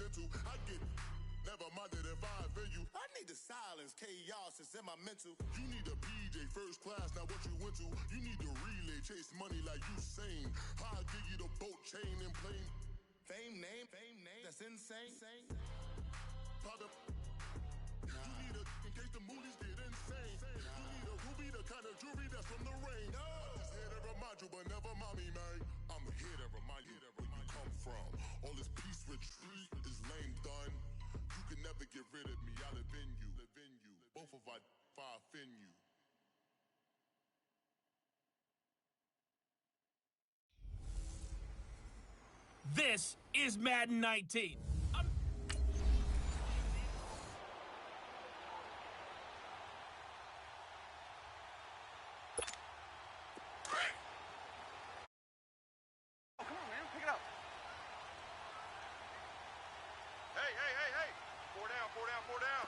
dental. I get never minded if I offend you. I need the silence, chaos is in my mental. You need a PJ first class, not what you went to. You need to relay, chase money like you sane. I'll give you the boat chain and plane. Fame name, that's insane. Product. You need a, in case the movies get insane. You need a ruby, the kind of jewelry that's from the rain. No. I'm just here to remind you, but never mommy, man. I'm here to remind you where you come from. All this peace retreat is lame done. You can never get rid of me. I live in you. Both of our five in you. This is Madden 19. Four down.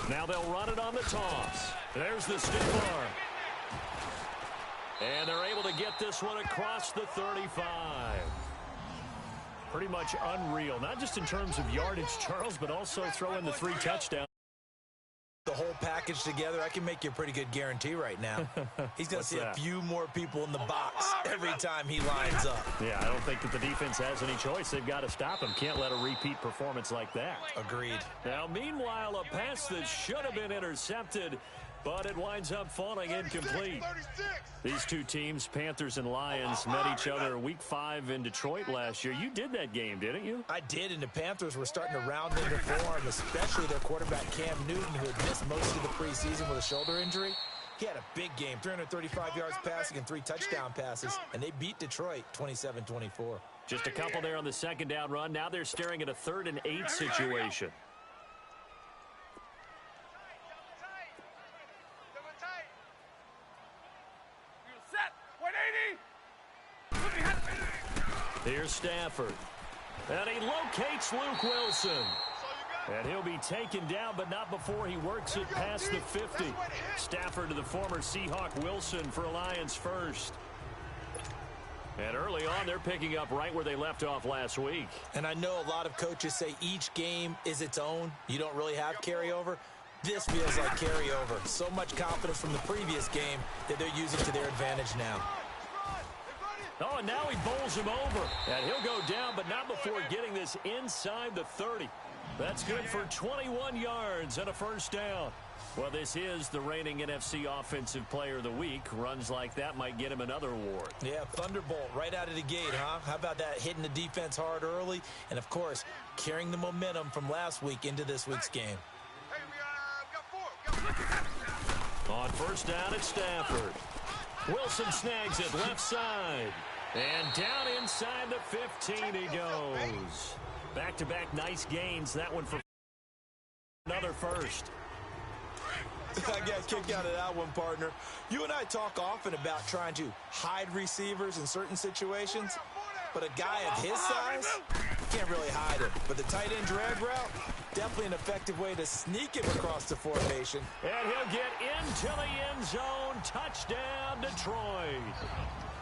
Now they'll run it on the toss. There's the stiff arm. And they're able to get this one across the 35. Pretty much unreal, not just in terms of yardage, Charles, but also throw in the 3 touchdowns. The whole package together, I can make you a pretty good guarantee right now. He's going to see a few more people in the box every time he lines up. Yeah, I don't think that the defense has any choice. They've got to stop him. Can't let a repeat performance like that. Agreed. Now, meanwhile, a pass that should have been intercepted, but it winds up falling incomplete. These two teams, Panthers and Lions, met each other week 5 in Detroit last year. You did that game, didn't you? I did, and the Panthers were starting to round into form, especially their quarterback Cam Newton, who had missed most of the preseason with a shoulder injury. He had a big game, 335 yards passing and 3 touchdown passes, and they beat Detroit 27-24. Just a couple there on the second down run. Now they're staring at a 3rd and 8 situation. Here's Stafford. And he locates Luke Wilson. And he'll be taken down, but not before he works it past the 50. Stafford to the former Seahawk Wilson for Lions first. And early on, they're picking up right where they left off last week. And I know a lot of coaches say each game is its own. You don't really have carryover. This feels like carryover. So much confidence from the previous game that they're using to their advantage now. Oh, and now he bowls him over. And he'll go down, but not before getting this inside the 30. That's good for 21 yards and a first down. Well, this is the reigning NFC Offensive Player of the Week. Runs like that might get him another award. Yeah, Thunderbolt right out of the gate, huh? How about that, hitting the defense hard early? And, of course, carrying the momentum from last week into this week's game. On first down, it's Stafford. Wilson snags it left side. And down inside the 15 he goes. Back-to-back nice gains. That one for another first. I got kicked out of that one, partner. You and I talk often about trying to hide receivers in certain situations, but a guy of his size can't really hide him. But the tight end drag route, definitely an effective way to sneak him across the formation. And he'll get into the end zone. Touchdown, Detroit.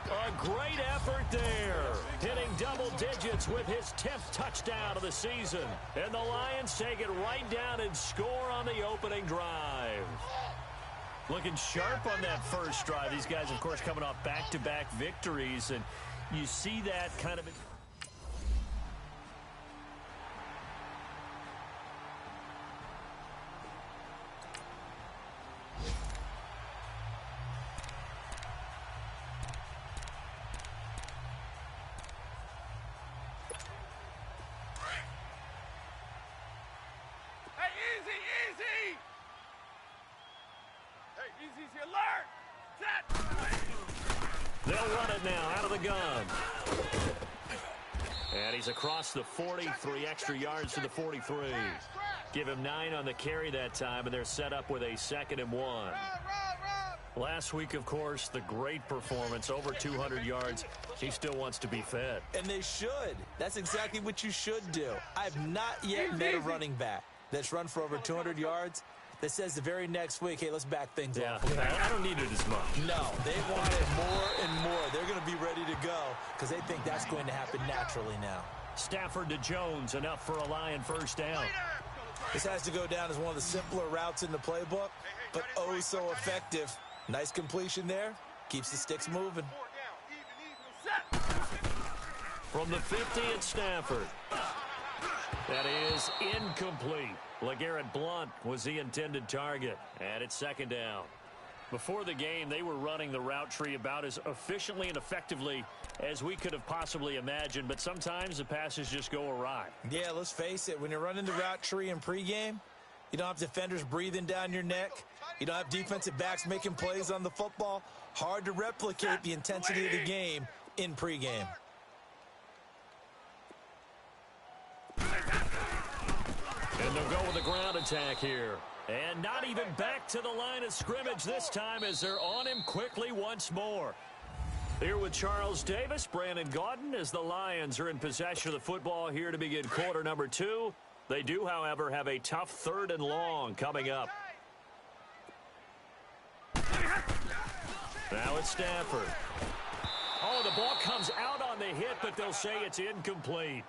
A great effort there. Hitting double digits with his 10th touchdown of the season. And the Lions take it right down and score on the opening drive. Looking sharp on that first drive. These guys, of course, coming off back-to-back victories. And you see that kind of... They'll run it now out of the gun. And he's across the 40, 3 extra yards to the 43. Give him 9 on the carry that time, and they're set up with a 2nd and 1. Last week, of course, the great performance, over 200 yards. He still wants to be fed. And they should. That's exactly what you should do. I have not yet met a running back that's run for over 200 yards that says the very next week, hey, let's back things up. I don't need it as much. No, they want it more and more. They're going to be ready to go because they think that's going to happen naturally now. Stafford to Jones, enough for a Lion first down. This has to go down as one of the simpler routes in the playbook, but oh so effective. Nice completion there. Keeps the sticks moving. From the 50 at Stafford. That is incomplete. LeGarrette Blount was the intended target, and it's second down. Before the game, they were running the route tree about as efficiently and effectively as we could have possibly imagined, but sometimes the passes just go awry. Yeah, let's face it. When you're running the route tree in pregame, you don't have defenders breathing down your neck. You don't have defensive backs making plays on the football. Hard to replicate the intensity of the game in pregame. And they'll go with a ground attack here. And not even back to the line of scrimmage this time as they're on him quickly once more. Here with Charles Davis, Brandon Gaudin, as the Lions are in possession of the football here to begin quarter number 2. They do, however, have a tough 3rd and long coming up. Now it's Stafford. Oh, the ball comes out on the hit, but they'll say it's incomplete.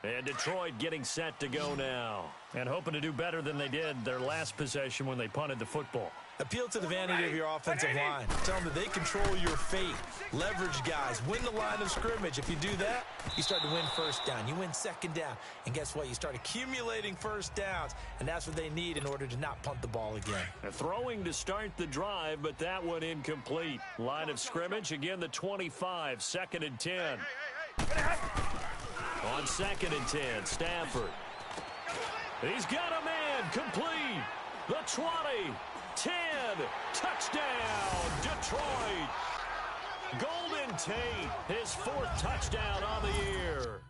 And Detroit getting set to go now. And hoping to do better than they did their last possession when they punted the football. Appeal to the vanity of your offensive line. Tell them that they control your fate. Leverage guys. Win the line of scrimmage. If you do that, you start to win first down. You win second down. And guess what? You start accumulating first downs. And that's what they need in order to not punt the ball again. Throwing to start the drive, but that one incomplete. Line of scrimmage, again the 25, 2nd and 10. On 2nd and 10, Stafford. He's got a man, complete. The 20, 10, touchdown, Detroit. Golden Tate, his 4th touchdown on the year.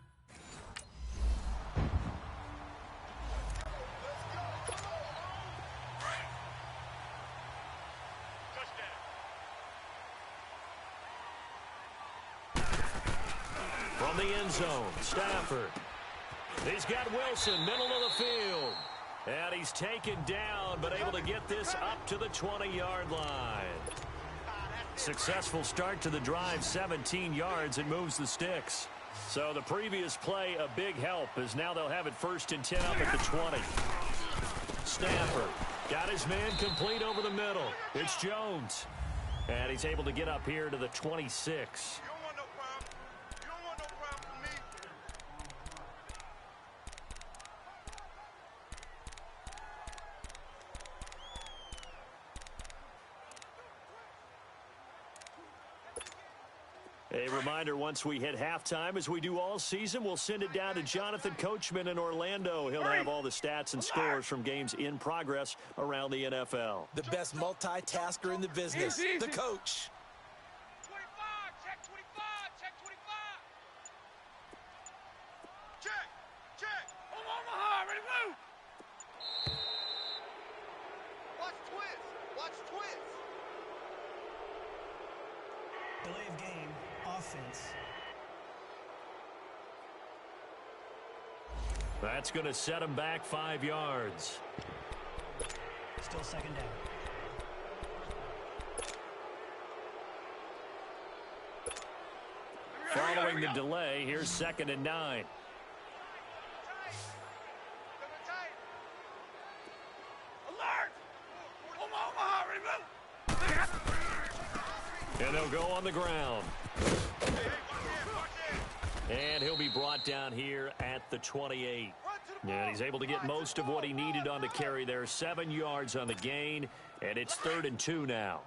From the end zone, Stafford. He's got Wilson, middle of the field. And he's taken down, but able to get this up to the 20-yard line. Successful start to the drive, 17 yards. It moves the sticks. So the previous play, a big help, as now they'll have it 1st and 10 up at the 20. Stafford got his man complete over the middle. It's Jones. And he's able to get up here to the 26. A reminder, once we hit halftime, as we do all season, we'll send it down to Jonathan Coachman in Orlando. He'll have all the stats and scores from games in progress around the NFL. The best multitasker in the business, the coach. 25, check 25, check 25. Check. Omaha, ready to move. Watch twist. Delay of game, offense. That's going to set him back 5 yards. Still second down. Following the delay, here's 2nd and 9. Alert! Omaha, ready to move. And they'll go on the ground. And he'll be brought down here at the 28. And he's able to get most of what he needed on the carry there. 7 yards on the gain, and it's 3rd and 2 now.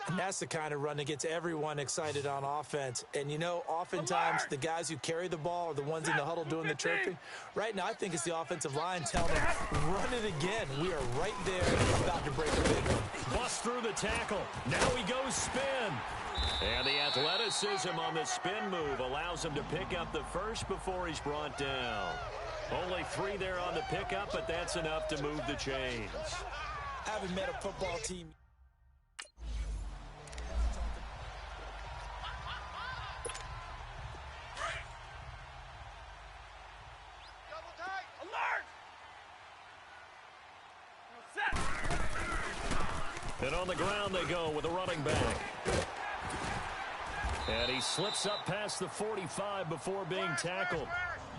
And that's the kind of run that gets everyone excited on offense. And, you know, oftentimes the guys who carry the ball are the ones in the huddle doing the chirping. Right now, I think it's the offensive line telling them, run it again. We are right there about to break a big one. Bust through the tackle. Now he goes spin. And the athleticism on the spin move allows him to pick up the first before he's brought down. Only 3 there on the pickup, but that's enough to move the chains. Haven't met a football team. And on the ground they go with a running back. And he slips up past the 45 before being tackled.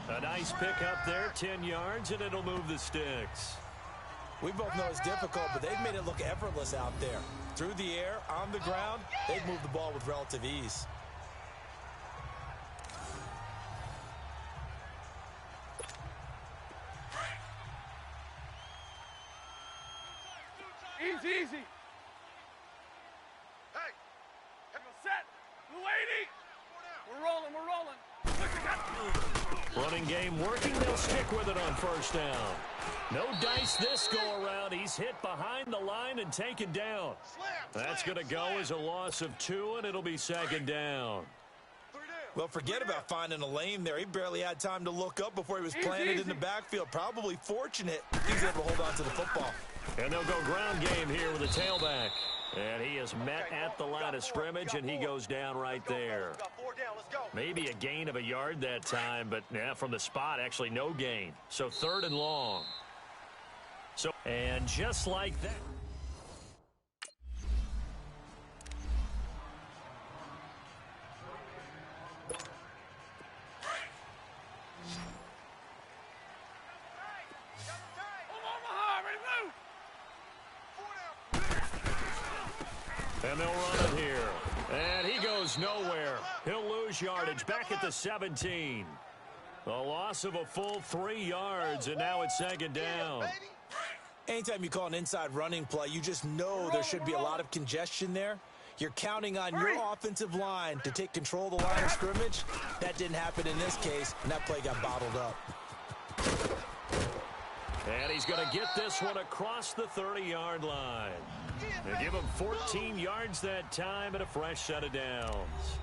A nice pickup there, 10 yards, and it'll move the sticks. We both know it's difficult, but they've made it look effortless out there. Through the air, on the ground, they've moved the ball with relative ease. Easy. Hey, set. Lady. We're rolling. Running game working. They'll stick with it on first down. No dice this go around. He's hit behind the line and taken down. That's going to go as a loss of 2, and it'll be second down. Well, forget about finding a lane there. He barely had time to look up before he was planted in the backfield. Probably fortunate he's able to hold on to the football. And they'll go ground game here with a tailback. And he is met at the line of scrimmage, and he goes down right there. Maybe a gain of a yard that time, but yeah, from the spot, actually no gain. So 3rd and long. And just like that. And they'll run it here. And he goes nowhere. He'll lose yardage back at the 17. A loss of a full 3 yards, and now it's second down. Anytime you call an inside running play, you just know there should be a lot of congestion there. You're counting on your offensive line to take control of the line of scrimmage. That didn't happen in this case, and that play got bottled up. And he's going to get this one across the 30-yard line. They give him 14 yards that time and a fresh set of downs.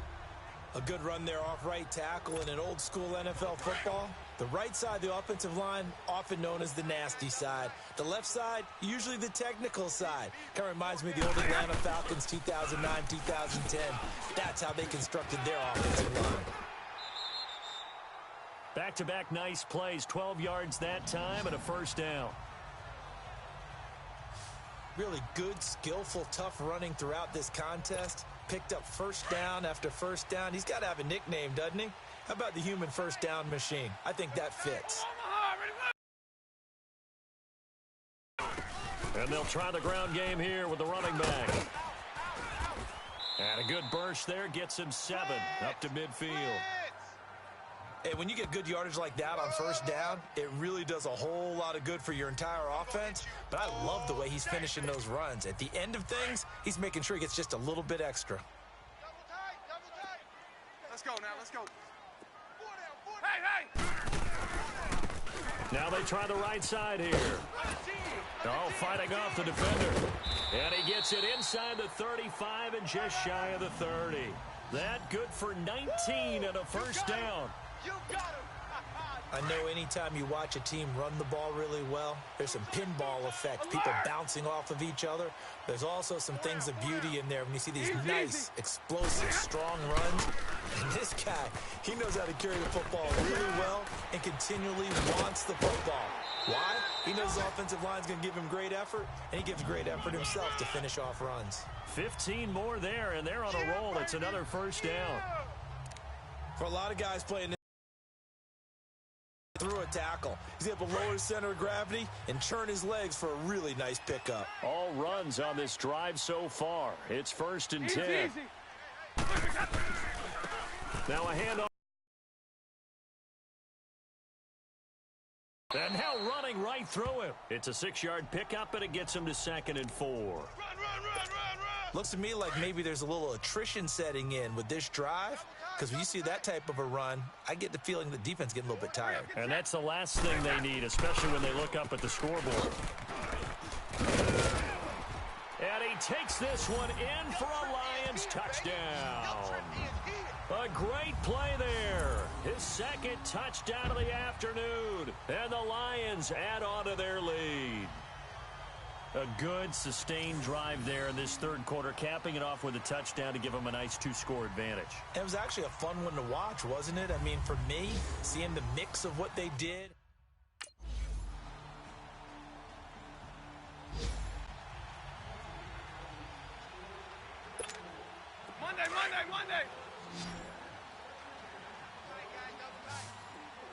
A good run there off right tackle in an old-school NFL football. The right side of the offensive line, often known as the nasty side. The left side, usually the technical side. Kind of reminds me of the old Atlanta Falcons 2009-2010. That's how they constructed their offensive line. Back-to-back nice plays, 12 yards that time and a first down. Really good, skillful, tough running throughout this contest. Picked up first down after first down. He's got to have a nickname, doesn't he? How about the human first down machine? I think that fits. And they'll try the ground game here with the running back. And a good burst there gets him 7 up to midfield. Hey, when you get good yardage like that on first down, it really does a whole lot of good for your entire offense. But I love the way he's finishing those runs. At the end of things, he's making sure he gets just a little bit extra. Let's go now, let's go. Hey! Now they try the right side here. Oh, fighting off the defender. And he gets it inside the 35 and just shy of the 30. That good for 19 and a first down. You got him. I know anytime you watch a team run the ball really well, there's some pinball effect, people bouncing off of each other. There's also some things of beauty in there when you see these nice, explosive, strong runs. And this guy, he knows how to carry the football really well and continually wants the football. Why? He knows his offensive line's going to give him great effort, and he gives great effort himself to finish off runs. 15 more there, and they're on a roll. It's another first down. For a lot of guys playing through a tackle, he's able to lower his center of gravity and turn his legs for a really nice pickup. All runs on this drive so far. It's 1st and 10. Now a handoff. And now running right through him. It's a 6-yard pickup, and it gets him to 2nd and 4. Run. Looks to me like maybe there's a little attrition setting in with this drive, because when you see that type of a run, I get the feeling the defense getting a little bit tired. And that's the last thing they need, especially when they look up at the scoreboard. And he takes this one in for a Lions touchdown. A great play there. His 2nd touchdown of the afternoon. And the Lions add on to their lead. A good, sustained drive there in this 3rd quarter, capping it off with a touchdown to give them a nice 2-score advantage. It was actually a fun one to watch, wasn't it? I mean, for me, seeing the mix of what they did. Monday.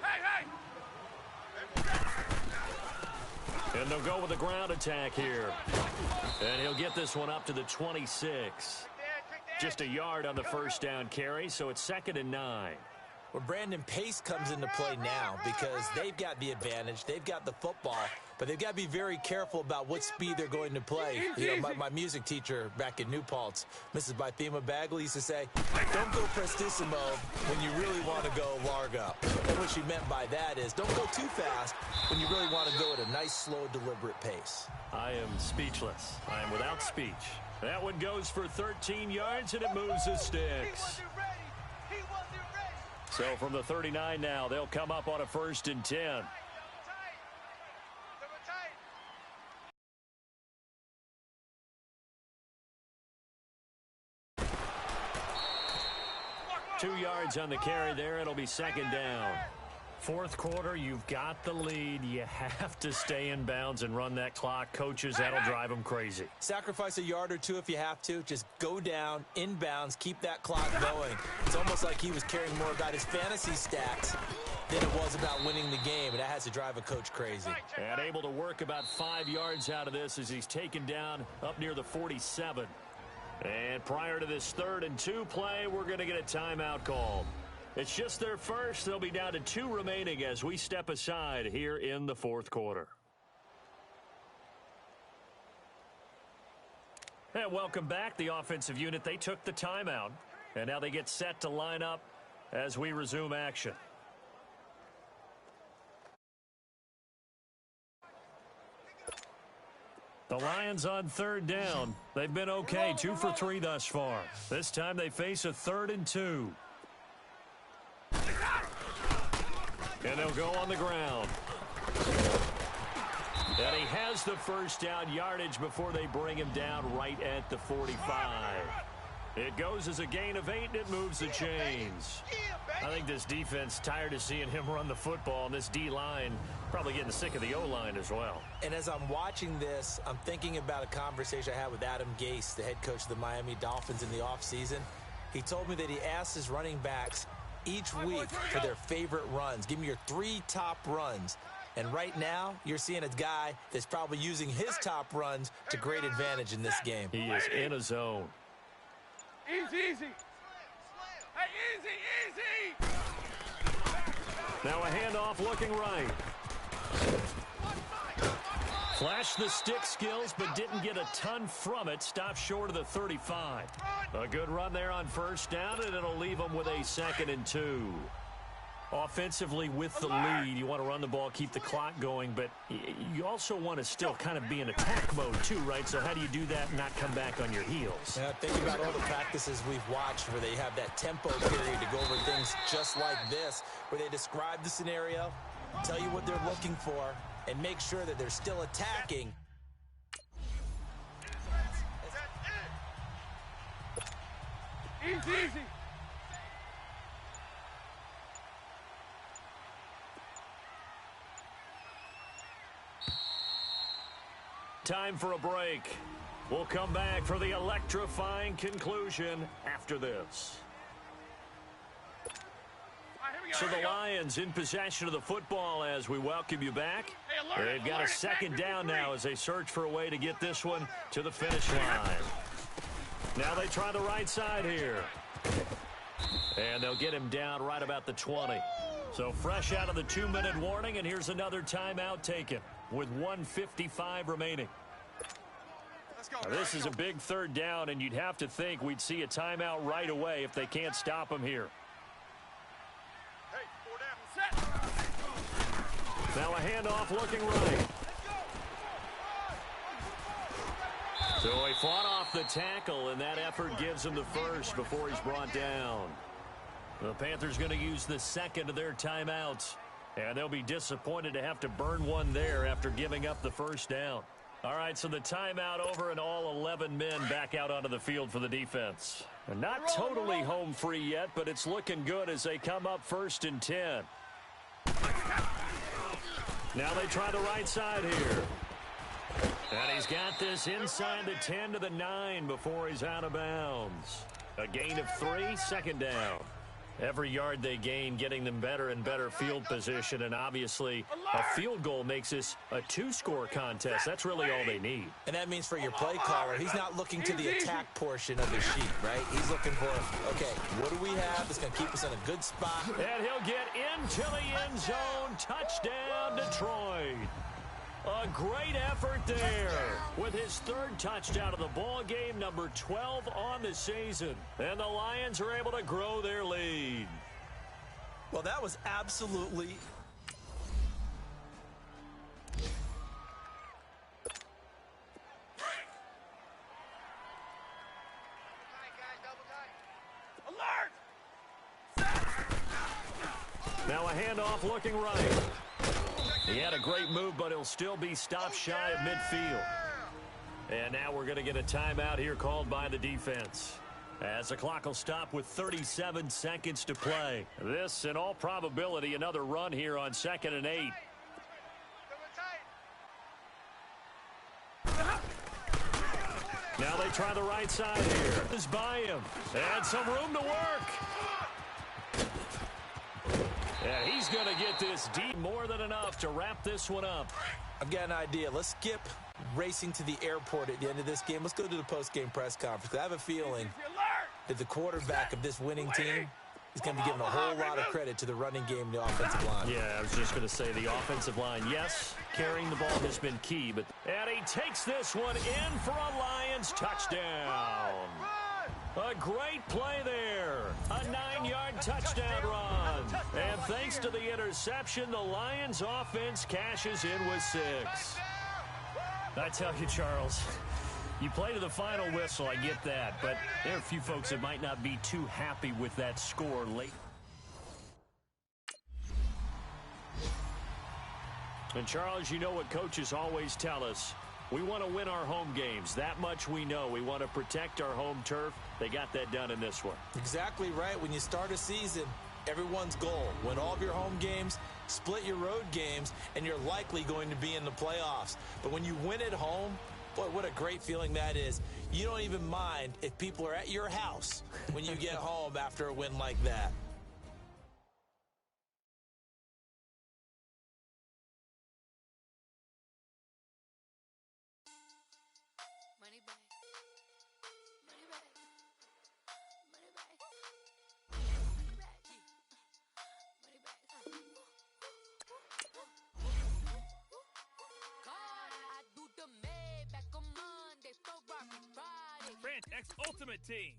Hey. And they'll go with a ground attack here. And he'll get this one up to the 26. Just a yard on the first down carry, so it's 2nd and 9. Well, Brandon, pace comes into play now because they've got the advantage. They've got the football, but they've got to be very careful about what speed they're going to play. You know, my music teacher back in New Paltz, Mrs. Bythema Bagley, used to say, don't go prestissimo when you really want to go largo. And what she meant by that is don't go too fast when you really want to go at a nice, slow, deliberate pace. I am speechless. I am without speech. That one goes for 13 yards, and it moves the sticks. So from the 39 now, they'll come up on a 1st and 10. Two yards on the carry there. It'll be 2nd down. Fourth quarter, you've got the lead. You have to stay in bounds and run that clock. Coaches, that'll drive them crazy. Sacrifice a yard or two if you have to. Just go down, in bounds, keep that clock going. It's almost like he was caring more about his fantasy stats than it was about winning the game, and that has to drive a coach crazy. And able to work about 5 yards out of this as he's taken down up near the 47. And prior to this 3rd and 2 play, we're going to get a timeout called. It's just their first. They'll be down to 2 remaining as we step aside here in the 4th quarter. And welcome back. The offensive unit, they took the timeout. And now they get set to line up as we resume action. The Lions on 3rd down. They've been okay, 2 for 3 thus far. This time they face a 3rd and 2. And they'll go on the ground. And he has the first down yardage before they bring him down right at the 45. It goes as a gain of 8, and it moves the chains. I think this defense tired of seeing him run the football, and this D-line probably getting sick of the O-line as well. And as I'm watching this, I'm thinking about a conversation I had with Adam Gase, the head coach of the Miami Dolphins in the offseason. He told me that he asked his running backs each week for their favorite runs. Give me your 3 top runs. And right now, you're seeing a guy that's probably using his top runs to great advantage in this game. He is in a zone. Easy. Hey, easy. Now a handoff looking right. Flashed the stick skills, but didn't get a ton from it. Stopped short of the 35. A good run there on first down, and it'll leave them with a 2nd and 2. Offensively with the lead, you want to run the ball, keep the clock going, but you also want to still kind of be in attack mode too, right? So how do you do that and not come back on your heels? Yeah, think about all the practices we've watched where they have that tempo period to go over things just like this, where they describe the scenario, tell you what they're looking for, and make sure that they're still attacking. Easy. Time for a break. We'll come back for the electrifying conclusion after this. So the Lions in possession of the football as we welcome you back. They've got a 2nd down now as they search for a way to get this one to the finish line. Now they try the right side here. And they'll get him down right about the 20. So fresh out of the 2-minute warning, and here's another timeout taken with 1:55 remaining. Now, this is a big 3rd down, and you'd have to think we'd see a timeout right away if they can't stop him here. Now a handoff looking right. So he fought off the tackle, and that effort gives him the first before he's brought down. The Panthers going to use the 2nd of their timeouts, and they'll be disappointed to have to burn one there after giving up the first down. All right, so the timeout over, and all 11 men back out onto the field for the defense. And not totally home free yet, but it's looking good as they come up 1st and 10. Now they try the right side here. And he's got this inside the 10 to the 9 before he's out of bounds. A gain of 3, second down. Every yard they gain, getting them better and better field position, and obviously a field goal makes this a 2-score contest. That's really all they need. And that means for your play caller, he's not looking to the attack portion of the sheet, right? He's looking for, okay, what do we have that's going to keep us in a good spot? And he'll get into the end zone. Touchdown, Detroit. A great effort there with his 3rd touchdown of the ball game, number 12 on the season. And the Lions are able to grow their lead. Well, that was absolutely... Now a handoff looking right. He had a great move, but he'll still be stopped shy of midfield. And now we're going to get a timeout here called by the defense, as the clock will stop with 37 seconds to play. This, in all probability, another run here on 2nd and 8. Now they try the right side here. This by him. And some room to work. And he's going to get this deep, more than enough to wrap this one up. I've got an idea. Let's skip racing to the airport at the end of this game. Let's go to the post-game press conference. I have a feeling that the quarterback of this winning team is going to be given a whole lot of credit to the running game and the offensive line. Yeah, I was just going to say the offensive line, yes, carrying the ball has been key. And he takes this one in for a Lions touchdown. A great play there. A 9-yard touchdown run. And thanks to the interception, the Lions offense cashes in with 6. I tell you, Charles, you play to the final whistle, I get that. But there are a few folks that might not be too happy with that score late. And Charles, you know what coaches always tell us. We want to win our home games. That much we know. We want to protect our home turf. They got that done in this one. Exactly right. When you start a season, everyone's goal, win all of your home games, split your road games, and you're likely going to be in the playoffs. But when you win at home, boy, what a great feeling that is. You don't even mind if people are at your house when you get home after a win like that. Branch X Ultimate Team.